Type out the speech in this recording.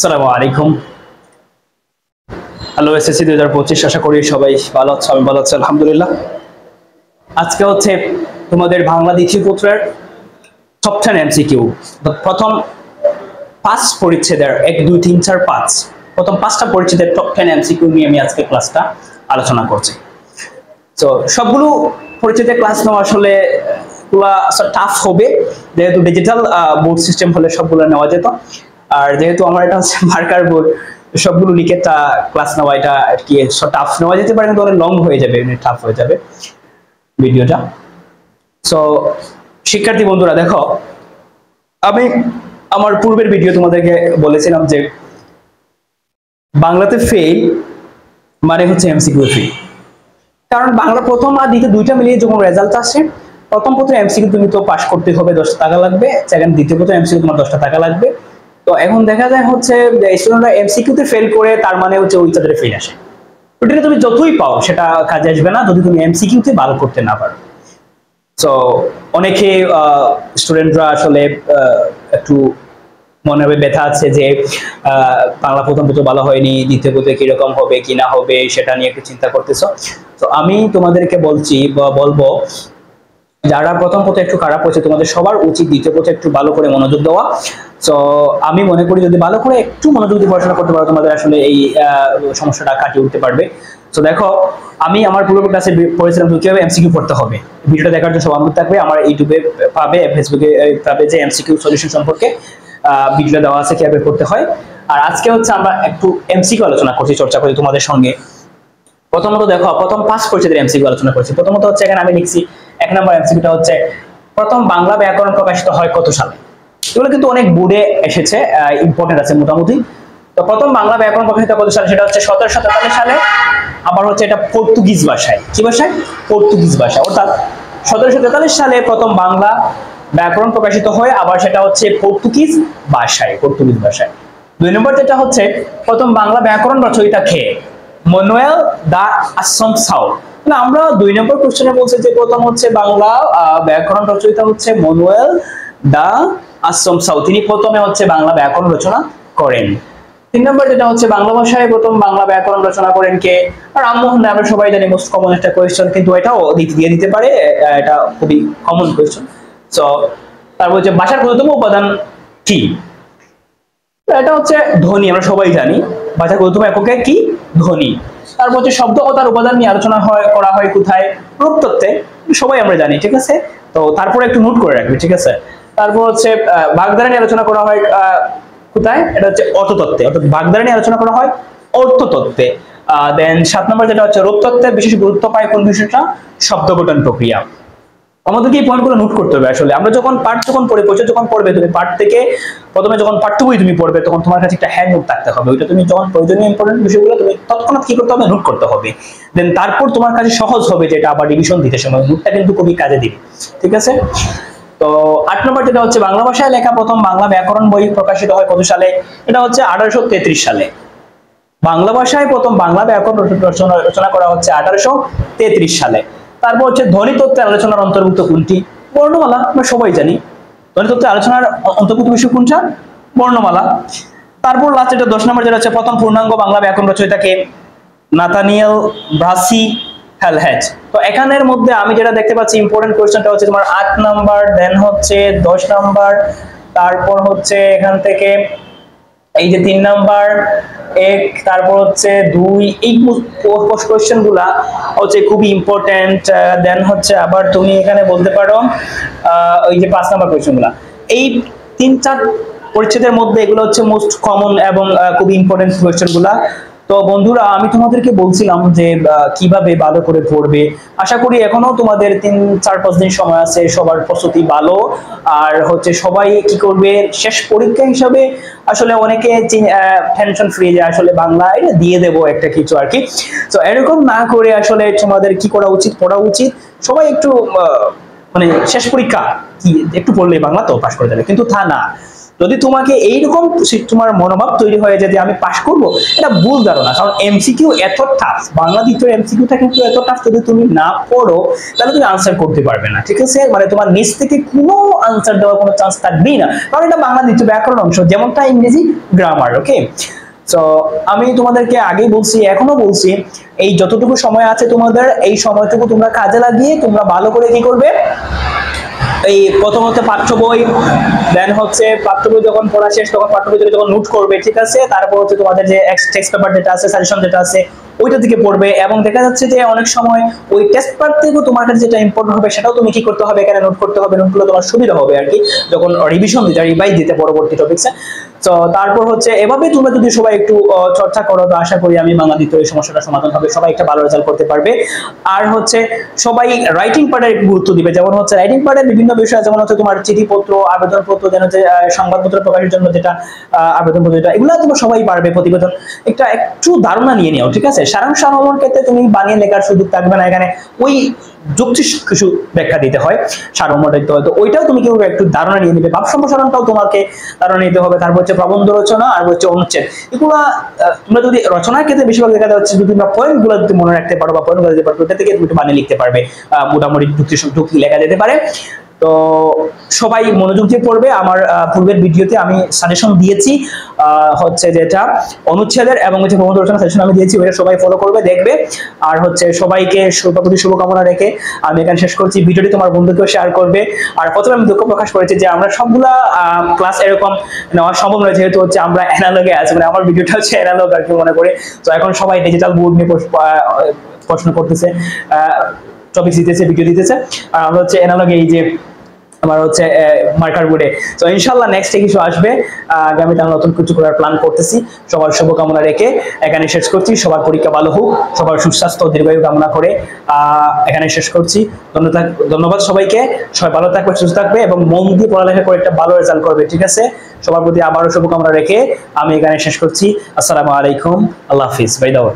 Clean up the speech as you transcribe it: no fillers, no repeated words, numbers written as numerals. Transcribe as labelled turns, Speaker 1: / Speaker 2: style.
Speaker 1: আসসালামু আলাইকুম। Hello SSC 2025, আশা করি সবাই ভালো আছো। আমি ভালো আছি আলহামদুলিল্লাহ। আজকে হচ্ছে তোমাদের বাংলা দ্বিতীয় পত্রের টপ 10 এমসিকিউ। প্রথম 5 পরিচ্ছেদের 1 2 3 4 5 প্রথম 5টা পরিচ্ছেদের টপ 10 এমসিকিউ নিয়ে আমি আজকে ক্লাসটা আলোচনা করছি। তো সবগুলো পরিচ্ছেদের ক্লাস নেওয়া আসলে টাফ হবে, যেহেতু ডিজিটাল বোর্ড সিস্টেম হলে সবগুলো নেওয়া যেত, আর যেহেতু আমার এটা হচ্ছে মার্কার বোর্ড, সবগুলো লিখে ক্লাস নেওয়া এটা আর কি টাফ নেওয়া যেতে পারে, কিন্তু অনেক লং হয়ে যাবে, টাফ হয়ে যাবে ভিডিওটা। সো শিক্ষার্থী বন্ধুরা দেখো, আমি আমার পূর্বের ভিডিও তোমাদেরকে বলেছিলাম যে বাংলাতে ফেল মানে হচ্ছে এমসিকিউ ফেল। কারণ বাংলা প্রথম আর দ্বিতীয় দুইটা মিলিয়ে যখন রেজাল্ট আসে, প্রথম পত্রে এমসিকিউ তুমি তো পাস করতে হবে, 10 টাকা লাগবে, সেকেন্ড দ্বিতীয় পত্রে এমসিকিউ তোমার 10 টাকা লাগবে। তো এখন দেখা যায় হচ্ছে স্টুডেন্টরা এমসিকিউ তে ফেল করে, তার মানে হচ্ছে ওই চাঁদের ফেল আসে। ওটা তুমি যতই পাও সেটা কাজে আসবে না যদি তুমি এমসিকিউ তে ভালো করতে না পারো। সো অনেকে স্টুডেন্টরা আসলে একটু মনে ব্যথা আছে যে বাংলা প্রথম পত্র ভালো হয়নি, দ্বিতীয় পত্রে কিরকম হবে কি না হবে সেটা নিয়ে একটু চিন্তা করতেছো। তো আমি তোমাদেরকে বলছি বা বলবো, যারা প্রথম পত্রে একটু খারাপ হয়েছে তোমাদের সবার উচিত দ্বিতীয় পত্রে একটু ভালো করে মনোযোগ দেওয়া। তো আমি মনে করি যদি ভালো করে একটু মনোযোগ দিয়ে পড়াশোনা করতে পারো, তোমাদের আসলে এই সমস্যাটা কাটিয়ে উঠতে পারবে। তো দেখো, আমি আমার পূর্ব ক্লাসে পড়েছিলাম কিভাবে এমসিকিউ পড়তে হবে। ভিডিওটা দেখার জন্য সব অনুরোধ থাকবে, আমার ইউটিউবে পাবে, ফেসবুকে পাবে যে এমসিকিউ সলিউশন সম্পর্কে ভিডিও দেওয়া আছে কিভাবে পড়তে হয়। আর আজকে হচ্ছে আমরা একটু এমসিকিউ আলোচনা করছি, চর্চা করছি তোমাদের সঙ্গে। প্রথমত দেখো, প্রথম 5 পরিচ্ছেদের এমসিকিউ আলোচনা করছি। প্রথমত হচ্ছে এখানে আমি লিখছি 1 নম্বর এমসিকিউটা হচ্ছে প্রথম বাংলা ব্যাকরণ প্রকাশিত হয় কত সালে। এগুলো কিন্তু অনেক বোর্ডে এসেছে, ইম্পর্টেন্ট আছে মোটামুটি। তো প্রথম বাংলা ব্যাকরণ প্রকাশিত কত সালে, সেটা হচ্ছে 1743 সালে। আবার হচ্ছে এটা পর্তুগিজ ভাষায়, কি ভাষায়? পর্তুগিজ ভাষা। অর্থাৎ 1743 সালে প্রথম বাংলা ব্যাকরণ প্রকাশিত হয়, আবার সেটা হচ্ছে পর্তুগিজ ভাষায়, পর্তুগিজ ভাষায়। 2 নম্বর যেটা হচ্ছে প্রথম বাংলা ব্যাকরণ রচয়িতা কে? ম্যানুয়েল দা আসুনসাও। না, আমরা 2 নম্বর কোশ্চেনে বলছে যে প্রথম হচ্ছে বাংলা ব্যাকরণ রচয়িতা হচ্ছে ম্যানুয়েল দা আসুনসাও, তিনি প্রথমে হচ্ছে বাংলা ব্যাকরণ রচনা করেন। 3 নম্বর যেটা হচ্ছে বাংলা ভাষায় প্রথম বাংলা ব্যাকরণ রচনা করেন কে? রামমোহন রায়। আমরা সবাই জানি, মোস্ট কমন একটা কোয়েশ্চেন, কিন্তু এটাও দিয়ে দিতে পারে, এটা খুবই কমন কোয়েশ্চেন। সো তারপর হচ্ছে ভাষার ক্ষুদ্রতম উপাদান কি? এটা হচ্ছে ধ্বনি, আমরা সবাই জানি ভাষার ক্ষুদ্রতম এককে কি? ধ্বনি। তারপর হচ্ছে শব্দ ও তার উপাদান নিয়ে আলোচনা করা হয় কোথায়? রূপতত্ত্বে, সবাই আমরা জানি, ঠিক আছে। তো তারপরে একটু নোট করে রাখবে, ঠিক আছে। তারপর হচ্ছে বাগধারা নিয়ে আলোচনা করা হয় কোথায়? এটা হচ্ছে অর্থতত্ত্বে, অর্থাৎ বাগধারা নিয়ে আলোচনা করা হয় অর্থতত্ত্বে। দেন 7 নম্বর যেটা হচ্ছে রূপতত্ত্বে বিশেষ গুরুত্ব পায় কোন বিষয়টা? শব্দ গঠন প্রক্রিয়া। আমাদেরকে এই পয়েন্টগুলো নোট করতে হবে। আসলে আমরা যখন পাঠ যখন পড়বে, তুমি পাঠ থেকে প্রথমে যখন পাঠ্য বই তুমি পড়বে, তখন তোমার কাছে একটা হ্যান্ড নোট থাকতে হবে। ওইটা তুমি যখন প্রয়োজনীয় ইম্পর্টেন্ট বিষয়গুলো তুমি তৎক্ষণাৎ কি করতে হবে? নোট করতে হবে। দেন তারপর তোমার কাছে সহজ হবে যে এটা আবার রিভিশন দিতে সময় নোটটা কিন্তু খুবই কাজে দিবে, ঠিক আছে। তো 8 নম্বর যেটা হচ্ছে বাংলা ভাষায় লেখা প্রথম বাংলা ব্যাকরণ বই প্রকাশিত হয় কত সালে? এটা হচ্ছে 1833 সালে। বাংলা ভাষায় প্রথম বাংলা ব্যাকরণ রচনা করা হচ্ছে 1833 সালে। তারপর হচ্ছে ধ্বনিতত্ত্বের আলোচনার অন্তর্ভুক্ত কোনটি? বর্ণমালা। আমরা সবাই জানি ধ্বনিতত্ত্বের আলোচনার অন্তর্ভুক্ত বিষয় কোনটা? বর্ণমালা। তারপর লাস্ট এটা 10 নম্বর যেটা হচ্ছে প্রথম পূর্ণাঙ্গ বাংলা ব্যাকরণ রচয়িতা কে? Nathaniel Brassey Halhed. তো এখানের মধ্যে আমি যেটা দেখতে পাচ্ছি ইম্পর্টেন্ট কোয়েশ্চেনটা হচ্ছে তোমার 8 নাম্বার, দেন হচ্ছে 10 নাম্বার, তারপর হচ্ছে এখান থেকে এই যে 3 নাম্বার 1, তারপর হচ্ছে 2, এই কোশ্চেন গুলা হচ্ছে খুবই ইম্পর্টেন্ট। দেন হচ্ছে আবার তুমি এখানে বলতে পারো ওই যে 5 নাম্বার কোশ্চেন গুলা, এই 3-4 পরিচ্ছেদের মধ্যে এগুলো হচ্ছে মোস্ট কমন এবং খুবই ইম্পর্টেন্ট কোশ্চেন গুলা। তো বন্ধুরা, আমি তোমাদেরকে বলছিলাম যে কিভাবে ভালো করে পড়বে। আশা করি এখনো তোমাদের 3-4-5 দিন সময় আছে, সবার প্রস্তুতি ভালো। আর হচ্ছে সবাই কি করবে, শেষ পরীক্ষা হিসাবে আসলে অনেকে টেনশন ফ্রি যে আসলে বাংলা এটা দিয়ে দেবো একটা কিছু আর কি। তো এরকম না করে আসলে তোমাদের কি করা উচিত, পড়া উচিত। সবাই একটু মানে শেষ পরীক্ষা কি একটু পড়লে বাংলা তো পাস করে যাবে, কিন্তু তা না। যদি তোমাকে এইরকম তোমার মনোভাব তৈরি হয়ে যায় যে আমি পাস করব, এটা ভুল ধারণা। কারণ এমসিকিউ এত টাফ, বাংলা দ্বিতীয় এমসিকিউটা কিন্তু এত টাফ, যদি তুমি না পড়ো তাহলে তুমি আনসার করতে পারবে না, ঠিক আছে? মানে তোমার নিজ থেকে কোনো আনসার দেওয়ার কোনো চান্স থাকবেই না, কারণ এটা বাংলা দ্বিতীয় ব্যাকরণ অংশ, যেমনটা ইংরেজি গ্রামার। ওকে, তো আমি তোমাদেরকে আগেই বলছি, এখনো বলছি, এই যতটুকু সময় আছে তোমাদের, এই সময়টুকু তোমরা কাজে লাগিয়ে তোমরা ভালো করে কি করবে, এই প্রথমত পাঠ্য বই, দেন হচ্ছে পাঠ্য বই যখন পড়া শেষ তখন পাঠ্য বই থেকে যখন নোট করবে, ঠিক আছে? তারপর হচ্ছে তোমাদের যে টেক্সট পেপার যেটা আছে, সাজেশন যেটা আছে, ওইটা থেকে পড়বে। এবং দেখা যাচ্ছে যে অনেক সময় ওই টেস্ট পেপার থেকেও তোমার কাছে যেটা ইম্পর্টেন্ট হবে সেটাও তুমি কি করতে হবে, এখানে নোট করতে হবে। নোটগুলো তোমার সুবিধা হবে আর কি যখন রিভিশন দিতে, রিভাইজ দিতে পরবর্তী টপিকসে। তো তারপর হচ্ছে এভাবে তোমরা যদি সবাই একটু চর্চা করো, তো আশা করি আমি বাংলা দ্বিতীয় এই সমস্যাটা সমাধান হবে, সবাই একটা ভালো রেজাল্ট করতে পারবে। আর হচ্ছে সবাই রাইটিং পার্টের গুরুত্ব দিবে, যেমন হচ্ছে রাইটিং পার্টের বিভিন্ন বিষয়, যেমন হচ্ছে তোমার চিঠিপত্র, আবেদনপত্র, যেন হচ্ছে সংবাদপত্র প্রকাশের জন্য যেটা আবেদনপত্র, যেটা এগুলো তোমরা সবাই পারবে। প্রতিবেদন একটু ধারণা নিয়ে নিও, ঠিক আছে? সারাংশ আনলোর ক্ষেত্রে তুমি বানিয়ে লেখার সুযোগ থাকবে না, এখানে ওই যুক্তি কিছু ব্যাখ্যা দিতে হয়, সারমর্ম দিতে হয়, তো ওইটাও তুমি কেউ একটু ধারণা নিয়ে নিবে। ভাব সম্প্রসারণটাও তোমাকে ধারণা নিতে হবে। তারপর হচ্ছে প্রবন্ধ রচনা, আর হচ্ছে অনুচ্ছেদ। এগুলা তোমরা যদি রচনার ক্ষেত্রে বেশিরভাগ দেখা যাচ্ছে যদি তোমরা পয়েন্ট গুলো যদি মনে রাখতে পারো বা পয়েন্ট গুলো দিতে পারো, ওটা থেকে তুমি একটু বানিয়ে লিখতে পারবে, মোটামুটি যুক্তি লেখা যেতে পারে। তো সবাই মনোযোগ দিয়ে পড়বে। আমার পূর্বের ভিডিওতে আমি সাজেশন দিয়েছি হচ্ছে যেটা অনুচ্ছেদের এবং হচ্ছে প্রবন্ধ রচনা সাজেশন আমি দিয়েছি, ওটা সবাই ফলো করবে, দেখবে। আর হচ্ছে সবাইকে প্রতি শুভকামনা রেখে আমি এখানে শেষ করছি। ভিডিওটি তোমার বন্ধুকেও শেয়ার করবে। আর প্রথমে আমি দুঃখ প্রকাশ করেছি যে আমরা সবগুলা ক্লাস এরকম নেওয়া সম্ভব নয়, যেহেতু হচ্ছে আমরা অ্যানালগে আছি, মানে আমার ভিডিওটা হচ্ছে অ্যানালগ আর কি মনে করে। তো এখন সবাই ডিজিটাল বোর্ড নিয়ে প্রশ্ন করতেছে, টপিক দিতেছে, ভিডিও দিতেছে, আর আমরা হচ্ছে অ্যানালগে এই যে আমার হচ্ছে মার্কার বোর্ডে। তো ইনশাআল্লাহ নেক্সটে কিছু আসবে, আগামীতে আমরা নতুন কিছু করার প্ল্যান করতেছি। সবার শুভকামনা রেখে এখানে শেষ করছি। সবার পরীক্ষা ভালো হোক, সবার সুস্বাস্থ্য দীর্ঘায়ু কামনা করে এখানে শেষ করছি। ধন্যবাদ সবাইকে। সবাই ভালো থাকবে, সুস্থ থাকবে এবং মন দিয়ে পড়ালেখা করে একটা ভালো রেজাল্ট করবে, ঠিক আছে? সবার প্রতি আবারও শুভকামনা রেখে আমি এখানে শেষ করছি। আসসালামু আলাইকুম, আল্লাহ হাফিজ, বাই দাও।